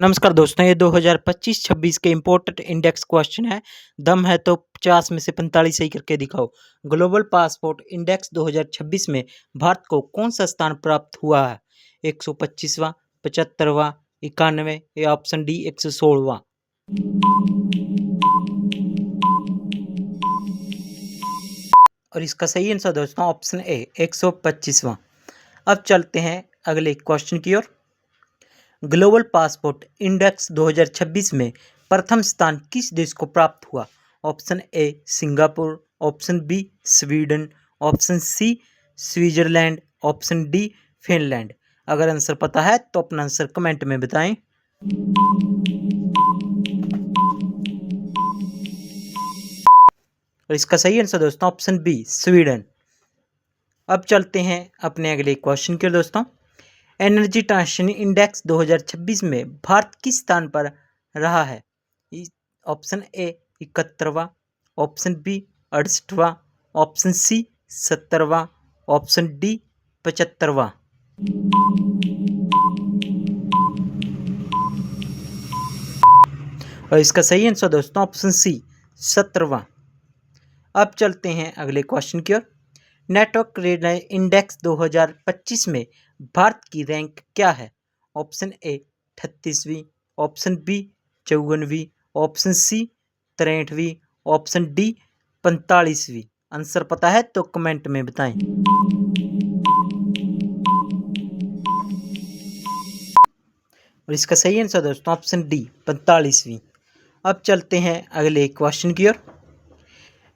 नमस्कार दोस्तों, ये 2025-26 के इम्पोर्टेंट इंडेक्स क्वेश्चन है। दम है तो 50 में से 45 सही करके दिखाओ। ग्लोबल पासपोर्ट इंडेक्स 2026 में भारत को कौन सा स्थान प्राप्त हुआ है? 125वां, 75वां, 91 या ऑप्शन डी 116वां। और इसका सही आंसर दोस्तों ऑप्शन ए 125वां। अब चलते हैं अगले क्वेश्चन की ओर। ग्लोबल पासपोर्ट इंडेक्स 2026 में प्रथम स्थान किस देश को प्राप्त हुआ? Option A Singapore, option B Sweden, option C Switzerland, option D Finland. अगर आंसर पता है तो अपना आंसर कमेंट में बताएं। और इसका सही आंसर दोस्तों ऑप्शन बी स्वीडन। अब चलते हैं अपने अगले क्वेश्चन की ओर दोस्तों। एनर्जी ट्रांजिशन इंडेक्स 2026 में भारत किस स्थान पर रहा है? ऑप्शन ए 71वां, ऑप्शन बी 68वां, ऑप्शन सी 70वां, ऑप्शन डी 75वां। और इसका सही आंसर दोस्तों ऑप्शन सी 70वां। अब चलते हैं अगले क्वेश्चन की ओर। नेटवर्क रेडियो इंडेक्स 2025 में भारत की रैंक क्या है? ऑप्शन ए 38वीं, ऑप्शन बी 54वीं, ऑप्शन सी 63वीं, ऑप्शन डी 45वीं। आंसर पता है तो कमेंट में बताएं। और इसका सही आंसर दोस्तों ऑप्शन डी 45वीं। अब चलते हैं अगले क्वेश्चन की ओर।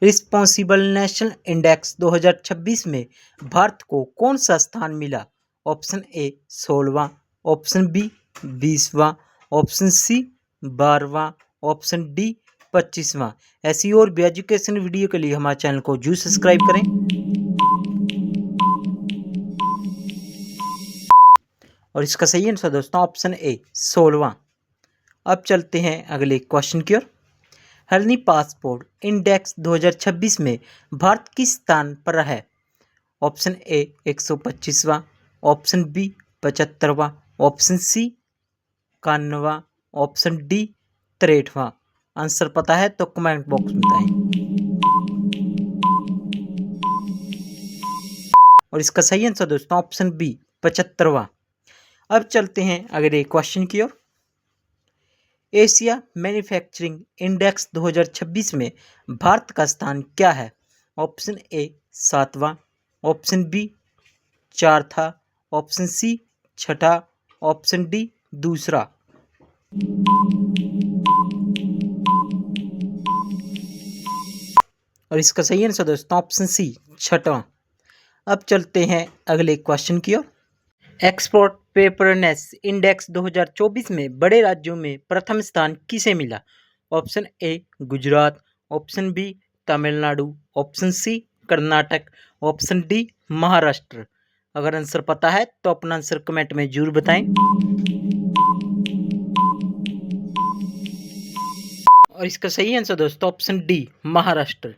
रिस्पॉन्सिबल नेशनल इंडेक्स 2026 में भारत को कौन सा स्थान मिला? ऑप्शन ए 16वां, ऑप्शन बी 20वां, ऑप्शन सी 12वां, ऑप्शन डी 25वां। ऐसी और भी एजुकेशन वीडियो के लिए हमारे चैनल को जरूर सब्सक्राइब करें। और इसका सही आंसर दोस्तों ऑप्शन ए 16वां। अब चलते हैं अगले क्वेश्चन की ओर। हरनी पासपोर्ट इंडेक्स 2026 में भारत किस स्थान पर है? ऑप्शन ए 125वां, ऑप्शन बी 75वां, ऑप्शन सी 91वां, ऑप्शन डी 63वां। आंसर पता है तो कमेंट बॉक्स में बताएं। और इसका सही आंसर दोस्तों ऑप्शन बी 75वां। अब चलते हैं अगले क्वेश्चन की ओर। एशिया मैन्युफैक्चरिंग इंडेक्स 2026 में भारत का स्थान क्या है? ऑप्शन ए 7वां, ऑप्शन बी 4था, ऑप्शन सी 6ठा, ऑप्शन डी 2रा। और इसका सही आंसर दोस्तों ऑप्शन सी 6वां। अब चलते हैं अगले क्वेश्चन की ओर। एक्सपोर्ट प्रिपेयरनेस इंडेक्स 2024 में बड़े राज्यों में प्रथम स्थान किसे मिला? Option A Gujarat, option B Tamil Nadu, option C Karnataka, option D Maharashtra. अगर आंसर पता है तो अपना आंसर कमेंट में जरूर बताएं। और इसका सही आंसर दोस्तों ऑप्शन डी महाराष्ट्र।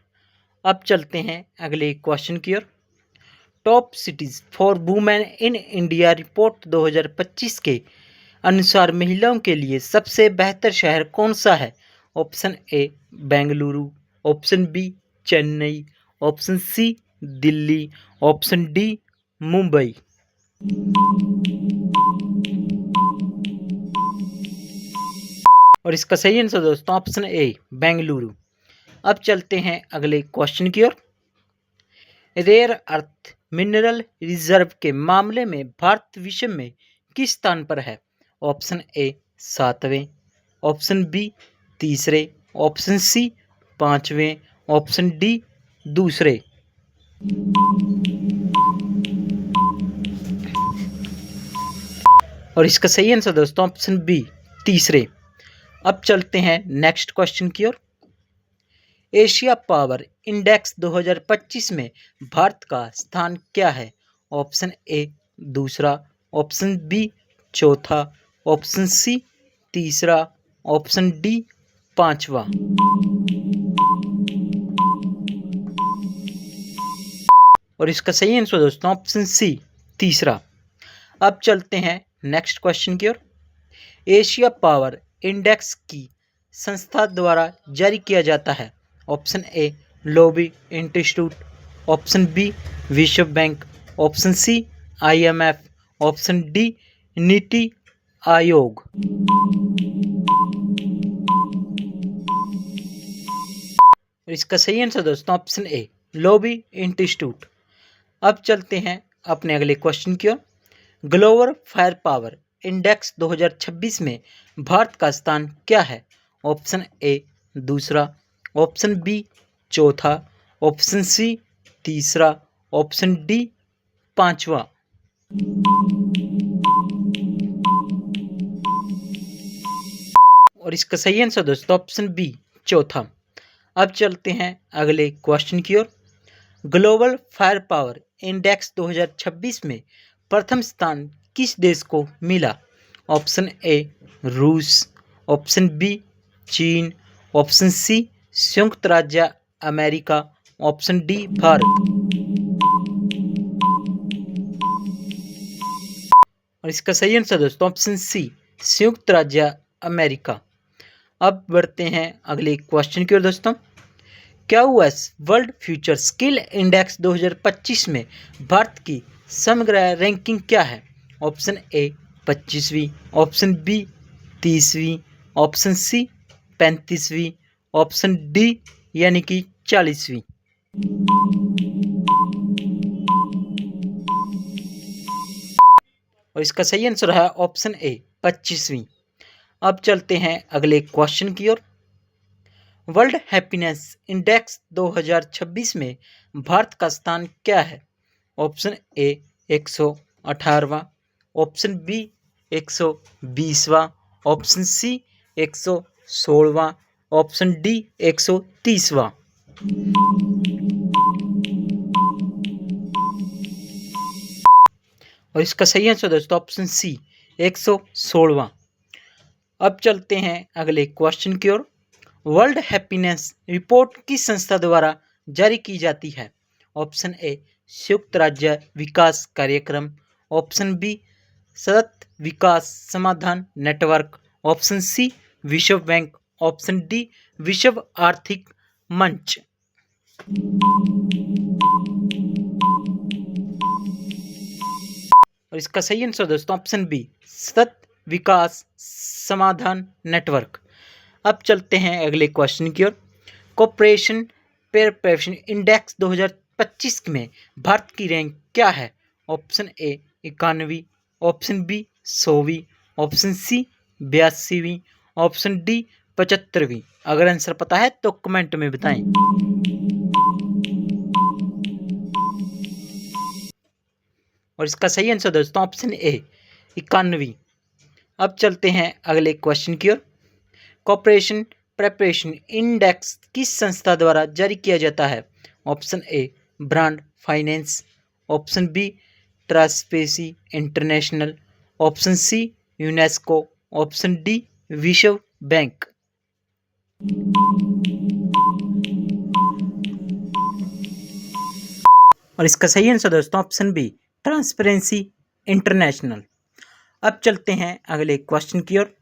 अब चलते हैं अगले क्वेश्चन की ओर। Top cities for women in India report 2025 के अनुसार महिलाओं के लिए सबसे बेहतर शहर कौन सा है? Option A Bengaluru, option B Chennai, option C Delhi, option D Mumbai. और इसका सही आंसर दोस्तों ऑप्शन ए बेंगलुरु। अब चलते हैं अगले क्वेश्चन की ओर। रेयर अर्थ मिनरल रिजर्व के मामले में भारत विश्व में किस स्थान पर है? ऑप्शन ए 7वें, ऑप्शन बी 3रे, ऑप्शन सी 5वें, ऑप्शन डी 2रे। और इसका सही आंसर दोस्तों ऑप्शन बी 3रे। अब चलते हैं नेक्स्ट क्वेश्चन की ओर। एशिया पावर इंडेक्स 2025 में भारत का स्थान क्या है? ऑप्शन ए 2रा, ऑप्शन बी 4था, ऑप्शन सी 3रा, ऑप्शन डी 5वां। और इसका सही आंसर दोस्तों ऑप्शन सी 3रा। अब चलते हैं नेक्स्ट क्वेश्चन की ओर। एशिया पावर इंडेक्स की संस्था द्वारा जारी किया जाता है? Option A Lowy institute, option B विश्व bank, option C IMF, option D NITI Aayog. इसका सही आंसर दोस्तों ऑप्शन ए लोबी इंस्टीट्यूट। अब चलते हैं अपने अगले क्वेश्चन की ओर। ग्लोबल फायर पावर इंडेक्स 2026 में भारत का स्थान क्या है? ऑप्शन ए दूसरा, ऑप्शन बी चौथा, ऑप्शन सी तीसरा, ऑप्शन डी पांचवा। और इसका सही आंसर दोस्तों ऑप्शन बी चौथा। अब चलते हैं अगले क्वेश्चन की ओर। ग्लोबल फायर पावर इंडेक्स 2026 में प्रथम स्थान किस देश को मिला? ऑप्शन ए रूस, ऑप्शन बी चीन, ऑप्शन सी संयुक्त राज्य अमेरिका, ऑप्शन डी भारत। और इसका सही आंसर दोस्तों ऑप्शन सी संयुक्त राज्य अमेरिका। अब बढ़ते हैं अगले क्वेश्चन की ओर दोस्तों। QS world future skill index 2025 में भारत की समग्र रैंकिंग क्या है? ऑप्शन ए 25वीं, ऑप्शन बी 30वीं, ऑप्शन सी 35वीं, ऑप्शन डी यानी कि 40वीं। और इसका सही आंसर है ऑप्शन ए 25वीं। अब चलते हैं अगले क्वेश्चन की ओर। वर्ल्ड हैप्पीनेस इंडेक्स 2026 में भारत का स्थान क्या है? ऑप्शन ए 118वां, ऑप्शन बी 120वां, ऑप्शन सी 116वां, ऑप्शन डी 130वां। और इसका सही आंसर दोस्तों ऑप्शन सी 116वां। अब चलते हैं अगले क्वेश्चन की ओर। वर्ल्ड हैप्पीनेस रिपोर्ट किस संस्था द्वारा जारी की जाती है? ऑप्शन ए संयुक्त राज्य विकास कार्यक्रम, ऑप्शन बी सतत विकास समाधान नेटवर्क, ऑप्शन सी विश्व बैंक, ऑप्शन डी विश्व आर्थिक मंच। और इसका सही आंसर दोस्तों ऑप्शन बी सतत विकास समाधान नेटवर्क। अब चलते हैं अगले क्वेश्चन की ओर। कॉर्पोरेशन पेयर इंडेक्स 2025 में भारत की रैंक क्या है? ऑप्शन ए 91, ऑप्शन बी 100वीं, ऑप्शन सी 82वीं, ऑप्शन डी 75वीं। अगर आंसर पता है तो कमेंट में बताएं। और इसका सही आंसर दोस्तों ऑप्शन ए 91वीं। अब चलते हैं अगले क्वेश्चन की ओर। कॉर्पोरेशन प्रेपरेशन इंडेक्स किस संस्था द्वारा जारी किया जाता है? Option A brand finance, option B transparency international, option C UNESCO, option D विश्व बैंक। और इसका सही आंसर दोस्तों ऑप्शन बी ट्रांसपेरेंसी इंटरनेशनल। अब चलते हैं अगले क्वेश्चन की ओर।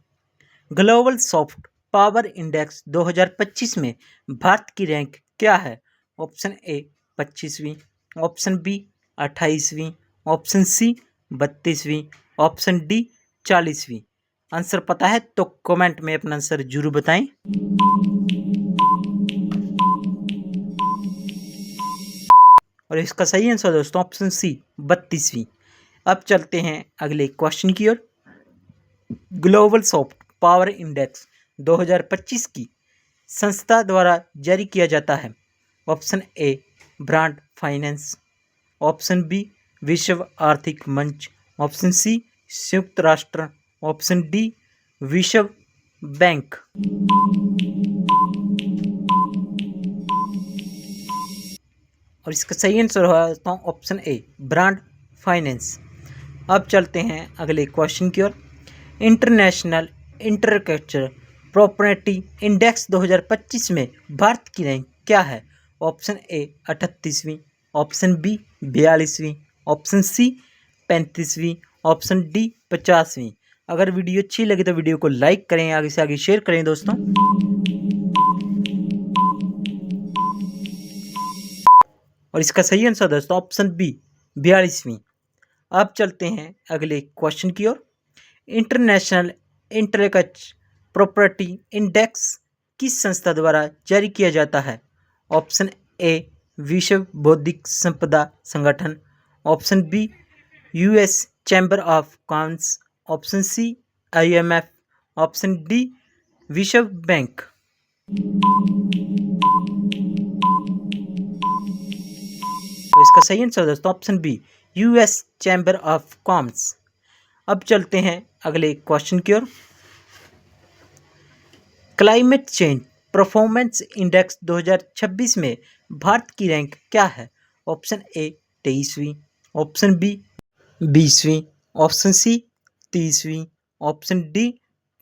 ग्लोबल सॉफ्ट पावर इंडेक्स 2025 में भारत की रैंक क्या है? ऑप्शन ए 25वीं, ऑप्शन बी 28वीं, ऑप्शन सी 32वीं, ऑप्शन डी 40वीं। आंसर पता है तो कमेंट में अपना आंसर जरूर बताएं। और इसका सही आंसर दोस्तों ऑप्शन सी 32वीं। अब चलते हैं अगले क्वेश्चन की ओर। ग्लोबल सॉफ्ट पावर इंडेक्स 2025 की संस्था द्वारा जारी किया जाता है? Option A brand finance, option B विश्व आर्थिक मंच, ऑप्शन सी संयुक्त राष्ट्र, ऑप्शन डी विश्व बैंक। और इसका सही आंसर होगा ऑप्शन ए ब्रांड फाइनेंस। अब चलते हैं अगले क्वेश्चन की ओर। इंटरनेशनल इंफ्रास्ट्रक्चर प्रॉपर्टी इंडेक्स 2025 में भारत की रैंक क्या है? ऑप्शन ए 38वीं, ऑप्शन बी 42वीं, ऑप्शन सी 35वीं, ऑप्शन डी 50वीं। अगर वीडियो अच्छी लगे तो वीडियो को लाइक करें, आगे से आगे शेयर करें दोस्तों। और इसका सही आंसर दोस्तों ऑप्शन बी 42वीं। अब चलते हैं अगले क्वेश्चन की ओर। इंटरनेशनल इंटेलेक्चुअल प्रॉपर्टी इंडेक्स किस संस्था द्वारा जारी किया जाता है? ऑप्शन ए विश्व बौद्धिक संपदा संगठन, option B US chamber of commerce, option C IMF, option D विश्व बैंक। तो इसका सही आंसर दोस्तों option B US chamber of commerce. अब चलते हैं अगले क्वेश्चन की ओर। क्लाइमेट चेंज परफॉर्मेंस इंडेक्स 2026 में भारत की रैंक क्या है? ऑप्शन ए 23वीं, ऑप्शन बी 20वीं, ऑप्शन सी 30वीं, ऑप्शन डी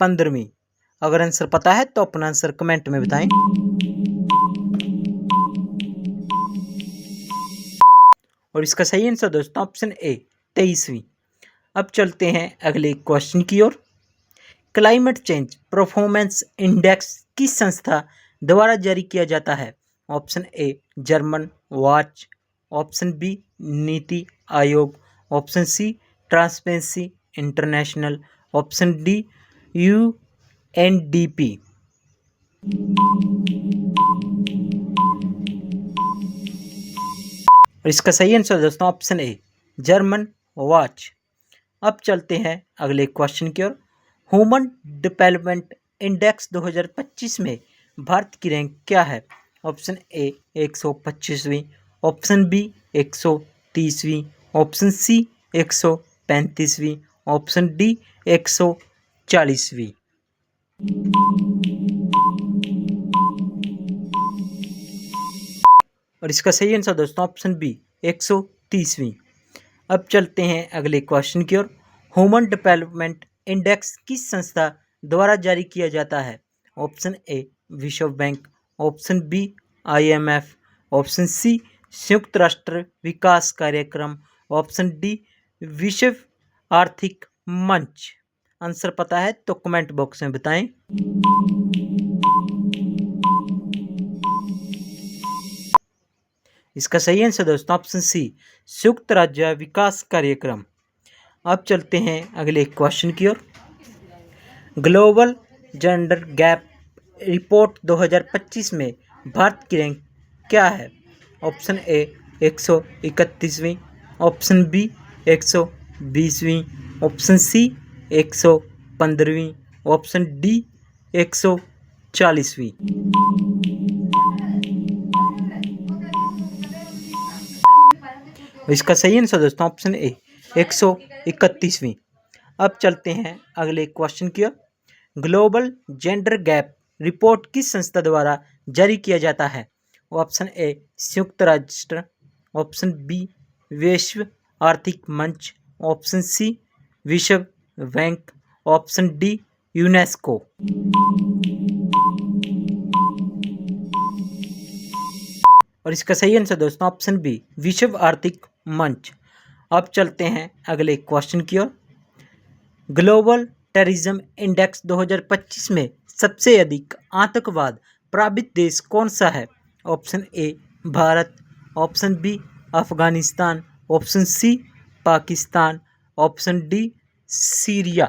15वीं। अगर आंसर पता है तो अपना आंसर कमेंट में बताएं। और इसका सही आंसर दोस्तों ऑप्शन ए 23वीं। अब चलते हैं अगले क्वेश्चन की ओर। क्लाइमेट चेंज परफॉर्मेंस इंडेक्स किस संस्था द्वारा जारी किया जाता है? Option A German watch, option B NITI Aayog, option C transparency international, option D UNDP. और इसका सही आंसर दोस्तों ऑप्शन ए जर्मन वॉच। अब चलते हैं अगले क्वेश्चन की ओर। ह्यूमन डेवलपमेंट इंडेक्स 2025 में भारत की रैंक क्या है? ऑप्शन ए 125वीं, ऑप्शन बी 130वीं, ऑप्शन सी 135वीं, ऑप्शन डी 140वीं। और इसका सही आंसर दोस्तों ऑप्शन बी 130वीं। अब चलते हैं अगले क्वेश्चन की ओर। ह्यूमन डेवलपमेंट इंडेक्स किस संस्था द्वारा जारी किया जाता है? ऑप्शन ए विश्व bank, option B IMF, option C संयुक्त राष्ट्र विकास कार्यक्रम, ऑप्शन डी विश्व आर्थिक मंच। आंसर पता है तो कमेंट बॉक्स में बताएं। इसका सही आंसर दोस्तों ऑप्शन सी संयुक्त राज्य विकास कार्यक्रम। अब चलते हैं अगले क्वेश्चन की ओर। ग्लोबल जेंडर गैप रिपोर्ट 2025 में भारत की रैंक क्या है? ऑप्शन ए 131वीं, ऑप्शन बी 120वीं, ऑप्शन सी 115वीं, ऑप्शन डी 140वीं। इसका सही आंसर दोस्तों ऑप्शन ए 131वीं। अब चलते हैं अगले क्वेश्चन की ओर। ग्लोबल जेंडर गैप रिपोर्ट किस संस्था द्वारा जारी किया जाता है? ऑप्शन ए संयुक्त राष्ट्र, ऑप्शन बी विश्व आर्थिक मंच, ऑप्शन सी विश्व बैंक, ऑप्शन डी यूनेस्को। और इसका सही आंसर दोस्तों ऑप्शन बी विश्व आर्थिक मंच। अब चलते हैं अगले क्वेश्चन की ओर। ग्लोबल टेररिज्म इंडेक्स 2025 में सबसे अधिक आतंकवाद प्रभावित देश कौन सा है? Option A Bharat, option B Afghanistan, option C Pakistan, option D Syria.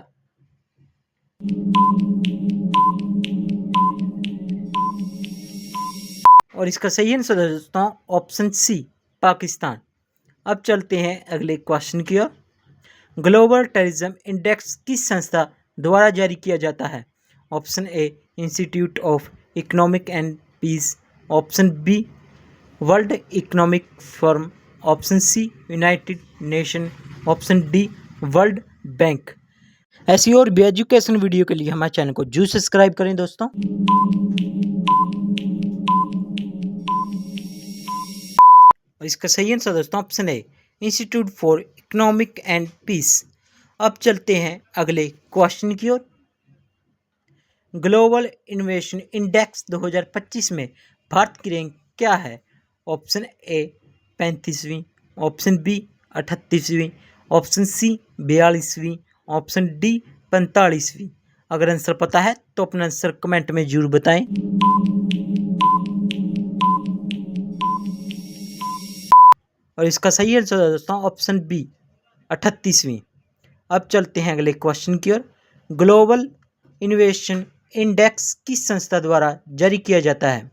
और इसका सही आंसर दोस्तों ऑप्शन सी पाकिस्तान। अब चलते हैं अगले क्वेश्चन की ओर। ग्लोबल टेररिज्म इंडेक्स किस संस्था द्वारा जारी किया जाता है? Option A institute of economic and peace, option B world economic forum, option C united nation, option D world bank. ऐसी और भी एजुकेशन वीडियो के लिए हमारे चैनल को जरूर सब्सक्राइब करें दोस्तों। और इसका सही आंसर दोस्तों option A institute for economic and peace. अब चलते हैं अगले क्वेश्चन की ओर। ग्लोबल इनोवेशन इंडेक्स 2025 में भारत की रैंक क्या है? ऑप्शन ए 35वीं, ऑप्शन बी 38वीं, ऑप्शन सी 42वीं, ऑप्शन डी 45वीं। अगर आंसर पता है तो अपना आंसर कमेंट में जरूर बताएं। और इसका सही आंसर है दोस्तों ऑप्शन बी 38वीं। अब चलते हैं अगले क्वेश्चन की ओर। ग्लोबल इनोवेशन इंडेक्स किस संस्था द्वारा जारी किया जाता है?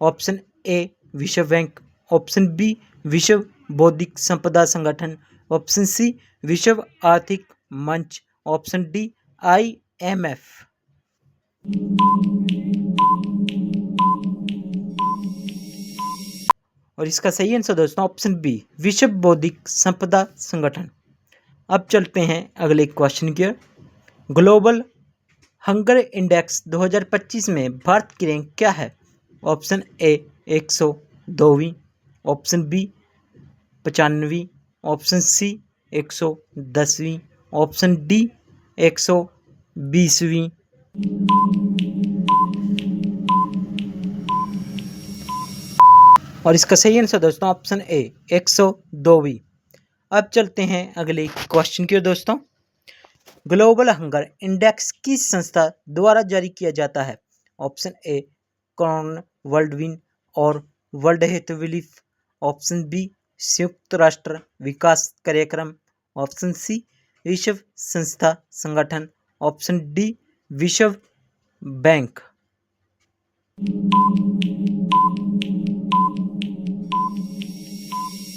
ऑप्शन ए विश्व बैंक, ऑप्शन बी विश्व बौद्धिक संपदा संगठन, ऑप्शन सी विश्व आर्थिक मंच, ऑप्शन डी IMF। और इसका सही आंसर दोस्तों ऑप्शन बी विश्व बौद्धिक संपदा संगठन। अब चलते हैं अगले क्वेश्चन की ओर। ग्लोबल हंगर इंडेक्स 2025 में भारत की रैंक क्या है? ऑप्शन ए 102वीं, ऑप्शन बी 95वीं, ऑप्शन सी 110वीं, ऑप्शन डी 120वीं। और इसका सही आंसर दोस्तों ऑप्शन ए 102वीं। अब चलते हैं अगले क्वेश्चन की ओर दोस्तों। ग्लोबल हंगर इंडेक्स किस संस्था द्वारा जारी किया जाता है? Option A concern worldwide और world health relief, option B संयुक्त राष्ट्र विकास कार्यक्रम, ऑप्शन सी विश्व संस्था संगठन, ऑप्शन डी विश्व बैंक।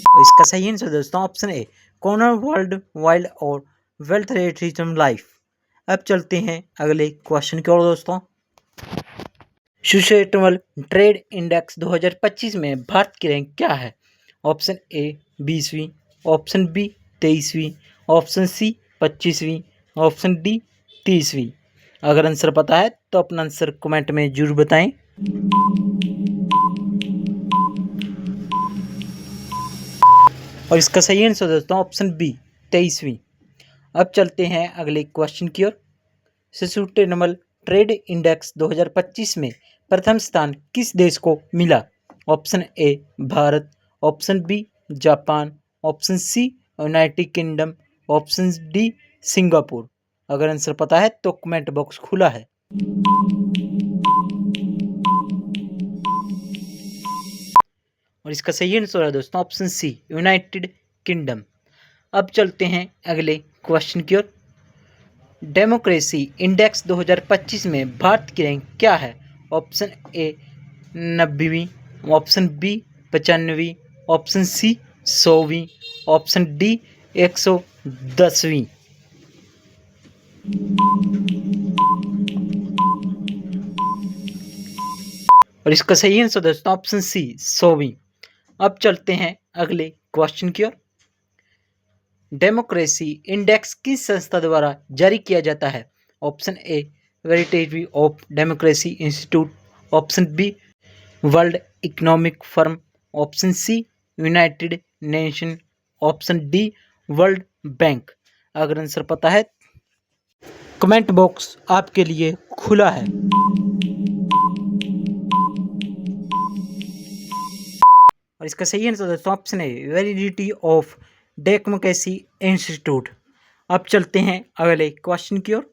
और इसका सही आंसर दोस्तों ऑप्शन ए कॉर्नर वर्ल्ड वाइल्ड और वेल्थ रिटर्न लाइफ। अब चलते हैं अगले क्वेश्चन की ओर दोस्तों। सस्टेनेबल ट्रेड इंडेक्स 2025 में भारत की रैंक क्या है? ऑप्शन ए 20वीं, ऑप्शन बी 23वीं, ऑप्शन सी 25वीं, ऑप्शन डी 30वीं। अगर आंसर पता है तो अपना आंसर कमेंट में जरूर बताएं। और इसका सही आंसर दोस्तों ऑप्शन बी 23वीं। अब चलते हैं अगले क्वेश्चन की ओर। सस्टेनेबल ट्रेड इंडेक्स 2025 में प्रथम स्थान किस देश को मिला? Option A Bharat, option B Japan, option C United Kingdom, option D Singapore. अगर आंसर पता है तो कमेंट बॉक्स खुला है। और इसका सही आंसर है दोस्तों ऑप्शन सी यूनाइटेड किंगडम। अब चलते हैं अगले क्वेश्चन की ओर। डेमोक्रेसी इंडेक्स 2025 में भारत की रैंक क्या है? ऑप्शन ए 90वीं, ऑप्शन बी 95वीं, ऑप्शन सी 100वीं, ऑप्शन डी 110वीं। और इसका सही आंसर दोस्तों ऑप्शन सी 100वीं। अब चलते हैं अगले क्वेश्चन की ओर। डेमोक्रेसी इंडेक्स किस संस्था द्वारा जारी किया जाता है? Option A varieties of democracy institute, option B world economic forum, option C united nation, option D world bank. अगर आंसर पता है कमेंट बॉक्स आपके लिए खुला है। और इसका सही आंसर दोस्तों ऑप्शन है वेरिडिटी ऑफ डेमोक्रेसी इंस्टीट्यूट। अब चलते हैं अगले क्वेश्चन की ओर।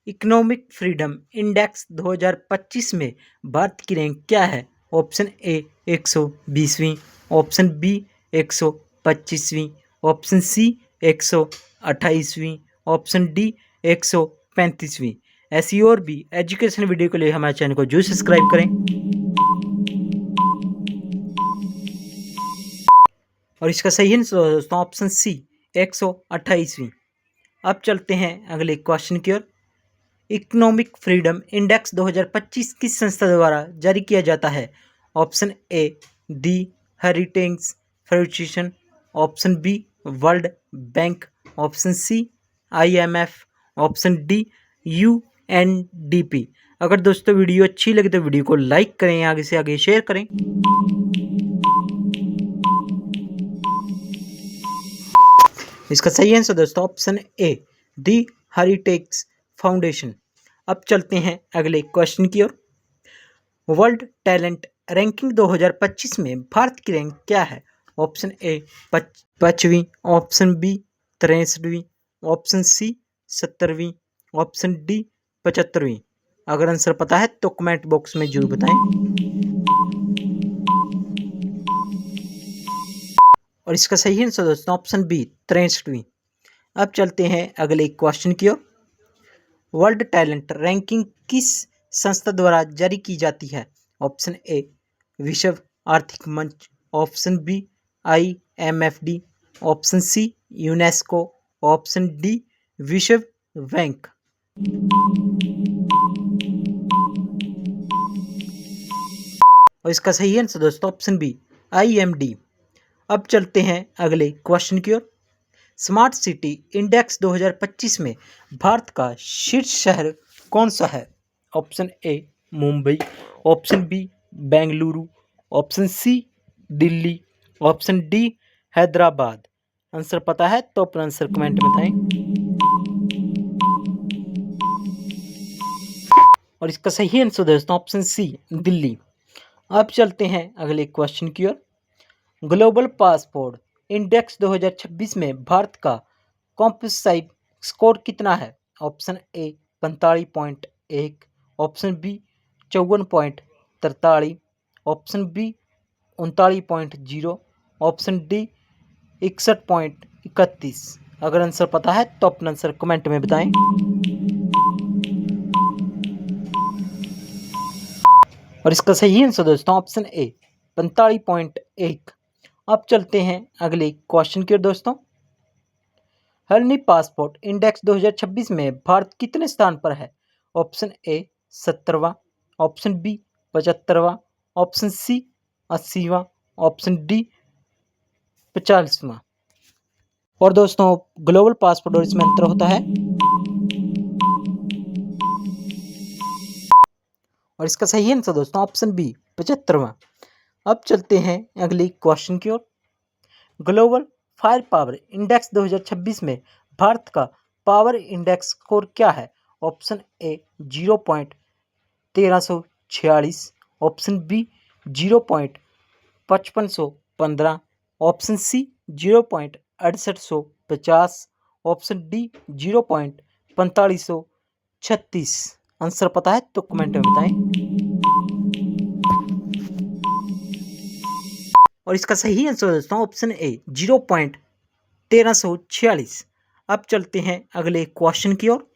इकोनॉमिक फ्रीडम इंडेक्स 2025 में भारत की रैंक क्या है? ऑप्शन ए 120वीं, ऑप्शन बी 125वीं, ऑप्शन सी 128वीं, ऑप्शन डी 135वीं। ऐसी और भी एजुकेशन वीडियो के लिए हमारे चैनल को जरूर सब्सक्राइब करें। और इसका सही आंसर दोस्तों ऑप्शन सी 128वीं। अब चलते हैं अगले क्वेश्चन की ओर। इकोनॉमिक फ्रीडम इंडेक्स 2025 किस संस्था द्वारा जारी किया जाता है? Option A the heritage foundation, option B world bank, option C IMF, option D UNDP। अगर दोस्तों वीडियो अच्छी लगे तो वीडियो को लाइक करें, आगे से आगे शेयर करें। इसका सही आंसर दोस्तों option A the heritage foundation. अब चलते हैं अगले क्वेश्चन की ओर। वर्ल्ड टैलेंट रैंकिंग 2025 में भारत की रैंक क्या है? ऑप्शन ए 5वीं, ऑप्शन बी 63वीं, ऑप्शन सी 70वीं, ऑप्शन डी 75वीं। अगर आंसर पता है तो कमेंट बॉक्स में जरूर बताएं। और इसका सही आंसर दोस्तों ऑप्शन बी 63वीं। अब चलते हैं अगले क्वेश्चन की ओर। वर्ल्ड टैलेंट रैंकिंग किस संस्था द्वारा जारी की जाती है? ऑप्शन ए विश्व आर्थिक मंच, option B IMFD, option C UNESCO, option D विश्व बैंक। और इसका सही आंसर दोस्तों ऑप्शन बी IMD। अब चलते हैं अगले क्वेश्चन की ओर। स्मार्ट सिटी इंडेक्स 2025 में भारत का शीर्ष शहर कौन सा है? Option A Mumbai, option B Bengaluru, option C Delhi, option D Hyderabad. Answer पता है तो अपना आंसर कमेंट में बताएं। और इसका सही आंसर दोस्तों ऑप्शन सी दिल्ली। अब चलते हैं अगले क्वेश्चन की ओर। ग्लोबल पासपोर्ट इंडेक्स 2026 में भारत का कॉम्पोसाइट स्कोर कितना है? Option A 45.1, option B 54.43, option B 39.0, option D 61.31। अगर आंसर पता है तो अपना आंसर कमेंट में बताएं। और इसका सही आंसर दोस्तों ऑप्शन ए 45.1। अब चलते हैं अगले क्वेश्चन की ओर दोस्तों। हर्नी पासपोर्ट इंडेक्स 2026 में भारत कितने स्थान पर है? ऑप्शन ए 70वां, ऑप्शन बी 75वां, ऑप्शन सी 80वां, ऑप्शन डी 45वां। और दोस्तों ग्लोबल पासपोर्ट और इसमें अंतर होता है। और इसका सही आंसर दोस्तों ऑप्शन बी 75वां। अब चलते हैं अगले क्वेश्चन की ओर। ग्लोबल फायर पावर इंडेक्स 2026 में भारत का पावर इंडेक्स स्कोर क्या है? Option A 0.1346, option B 0.5515, option C 0.6850, option D 0.4536। Answer पता है तो कमेंट में बताएं। और इसका सही आंसर दोस्तों ऑप्शन ए 0.1346। अब चलते हैं अगले क्वेश्चन की ओर।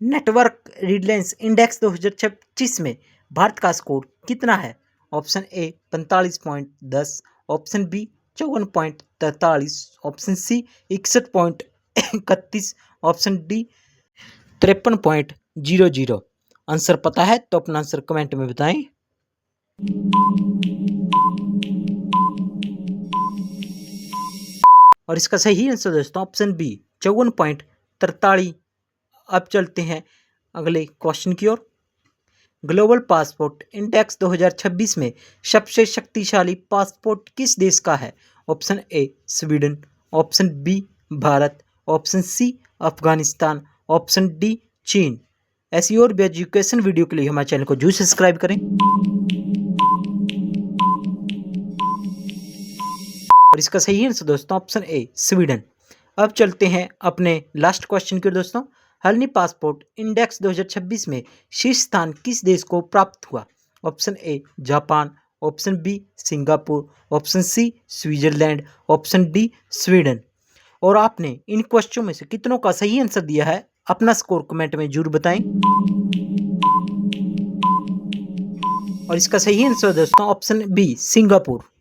नेटवर्क रिलायंस इंडेक्स 2026 में भारत का स्कोर कितना है? Option A 45.10, option B 54.43, option C 61.31, option D 53.00। Answer पता है तो अपना आंसर कमेंट में बताएं। और इसका सही आंसर दोस्तों ऑप्शन बी 54.43। अब चलते हैं अगले क्वेश्चन की ओर। ग्लोबल पासपोर्ट इंडेक्स 2026 में सबसे शक्तिशाली पासपोर्ट किस देश का है? Option A Sweden, option B Bharat, option C Afghanistan, option D चीन। ऐसी और भी एजुकेशन वीडियो के लिए हमारे चैनल को जरूर सब्सक्राइब करें। और इसका सही आंसर दोस्तों ऑप्शन ए स्वीडन। अब चलते हैं अपने लास्ट क्वेश्चन की ओर दोस्तों। हर्नी पासपोर्ट इंडेक्स 2026 में शीर्ष स्थान किस देश को प्राप्त हुआ? Option A Japan, option B Singapore, option C Switzerland, option D Sweden. और आपने इन क्वेश्चनों में से कितनों का सही आंसर दिया है अपना स्कोर कमेंट में जरूर बताएं। और इसका सही आंसर दोस्तों ऑप्शन बी सिंगापुर।